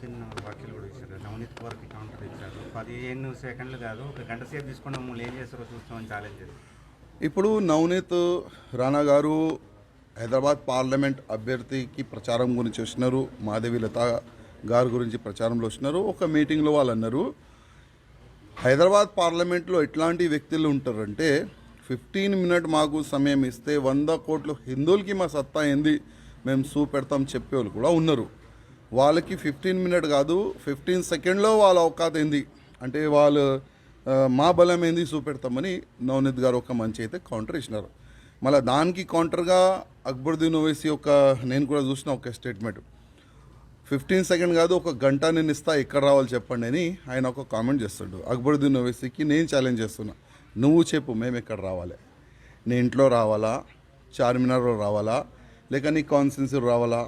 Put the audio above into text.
తిన్న వ్యాఖ్యలు కూడా ఇచ్చారు. నవనీత్ కౌర్కి కౌంటర్ ఇచ్చారు. 15 సెకండ్లు కాదు, ఒక గంట సేపు తీసుకుని మమ్మల్ని ఏం చేస్తారో చూస్తామని ఛాలెంజ్. ఇప్పుడు నవనీత్ రాణా గారు హైదరాబాద్ పార్లమెంట్ అభ్యర్థికి ప్రచారం గురించి వచ్చినారు. మాధవి లత గారి గురించి ప్రచారంలో వచ్చినారు. ఒక మీటింగ్లో వాళ్ళు అన్నారు, హైదరాబాద్ పార్లమెంట్లో ఎట్లాంటి వ్యక్తులు ఉంటారంటే 15 మినిట్ మాకు సమయం ఇస్తే 100 కోట్ల హిందువులకి మా సత్తా ఏంది మేము చూపెడతాం చెప్పేవాళ్ళు కూడా ఉన్నారు. వాళ్ళకి 15 మినిట్ కాదు 15 సెకండ్లో వాళ్ళ అవకాశం ఏంది అంటే వాళ్ళు మా బలం ఏంది చూపెడతామని నవనీత్ గారు ఒక మంచి అయితే కౌంటర్ ఇచ్చినారు. మళ్ళీ దానికి కౌంటర్గా అక్బరుద్దీన్ ఓవైసీ నేను కూడా చూసిన ఒక స్టేట్మెంట్, 15 సెకండ్ కాదు ఒక గంట నేను ఇస్తా, ఎక్కడ రావాలి చెప్పండి అని ఆయన ఒక కామెంట్ చేస్తాడు. అక్బరుద్దీన్ ఓవైసీకి నేను ఛాలెంజ్ చేస్తున్నా, నువ్వు చెప్పు మేము ఎక్కడ రావాలి, నీ ఇంట్లో రావాలా, చార్మినార్లో రావాలా, లేక నీ కాన్స్టిట్యున్సీలో రావాలా,